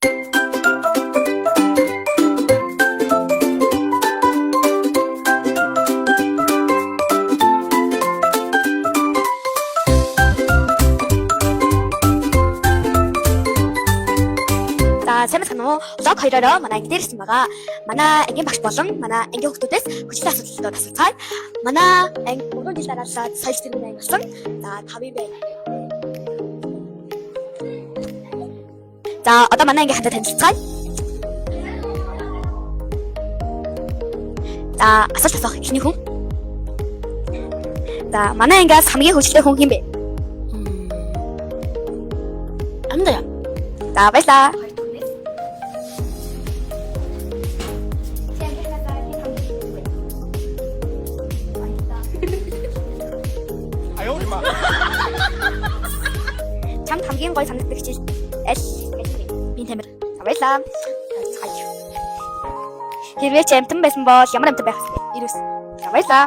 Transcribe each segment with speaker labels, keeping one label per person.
Speaker 1: Сайн байна уу? Лог 2-ороо манай анги дээр ирсэн байгаа. Манай ангийн багш болон манай ангийн хүүхдүүдээс хүчтэй асуултууд асууцгаая. Манай анги 3 жил дараалал соёл зэргийн анги болсон. За 5 юм байна. За одоо манай ангийн хатад танилццгаая. За асуулт асуух эхний хүн. За манай ангиас хамгийн хүчтэй хүн хэм бэ?
Speaker 2: Амдаа.
Speaker 1: За баярлаа. Чамд хамгийн гоё санагддаг хичээл аль гэж бэ? Би тамир. Баярлаа. Хэрвээ чи амтан байсан бол ямар амтан байх вэ? Ирүүс. Баярлаа.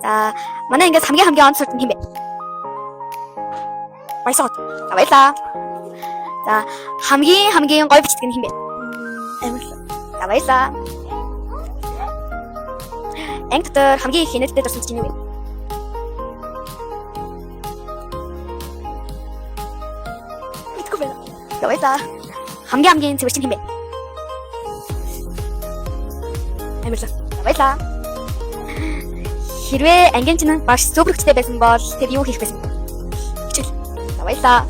Speaker 1: За манай ингээс хамгийн онц суртан хэм бэ? Баясаад. Баярлаа. За хамгийн гоё бичдэг нь хэм бэ? Амарлаа. За баярлаа. Анги дотор хамгийн их хяналттай дурсан чинь юу вэ? Баярлаа. Хамгийн цэвэр чинь хэм бэ? Баярлаа. Баярлаа. Хэрвээ ангийн чинь багш супер хүчтэй байсан бол тэр юу хийх байсан бэ? Хичээл. Баярлаа.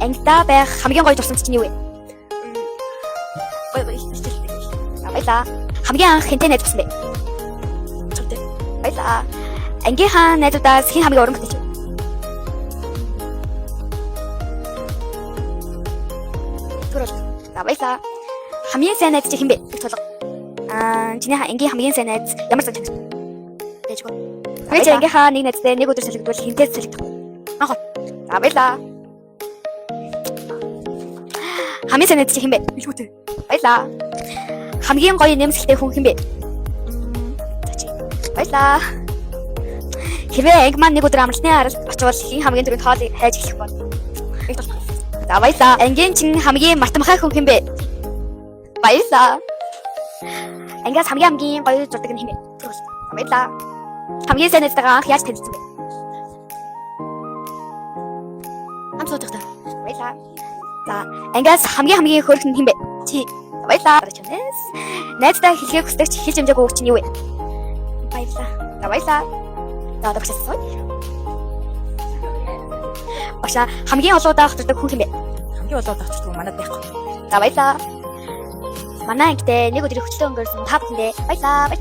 Speaker 1: Ангидаа байх хамгийн гоё дурсамж чинь юу вэ? Баярлаа. Хамгийн анх хинтээ найз болсон бэ? Баярлаа. Ангийнхаа найзуудаас хэн хамгийн уран бүтээч вэ? За баярлаа. Хамгийн сайн найз чи хэн бэ? Тулга. Чиний ангийн хамгийн сайн найз ямар ч зүйл дэжгүй. Тэгвэл чи ангийнхаа нэг найзтай нэг өдөр салгидвал хинтээ салгидах. Аа. За баярлаа. Хамгийн сайн найз чи хэн бэ? Билгүүтэй. Баярлаа. Хамгийн гоё нэмсэлтэй хүн хэн бэ? Баярлаа. Хэрвээ анги маань нэг өдөр амралтны харалт очивол хэн хамгийн түрүүнд хоолыг хайж эхлэх бол? За баярлаа. Ангийн чин хамгийн мартамхай хүн хэн бэ? Баярлаа. Ангиас хамгийн гоё зурдаг нь хэн бэ? Баярлаа. Хамгийн сайн найзтайгаа анх яаж танилцсан бэ? Хамт сууж байгаа. Баярлаа. За ангиас хамгийн хөөрхөн нь хэн бэ? Чи. Баярлаа. Найзтай хэлхээ хүсдэг чи хэлж амжаагүй үг чинь юу вэ? Баярлаа. За баярлаа. За одоо багшаа. Багшаа хамгийн олон удаа хатдаг хүн хэн бэ?
Speaker 2: Хамгийн олон удаа хатдаг манад байхгүй.
Speaker 1: За баярлаа. Манай ангитай нэг өдрийг хүчтэй өнгөрсөн та бүхэндээ баярлаа.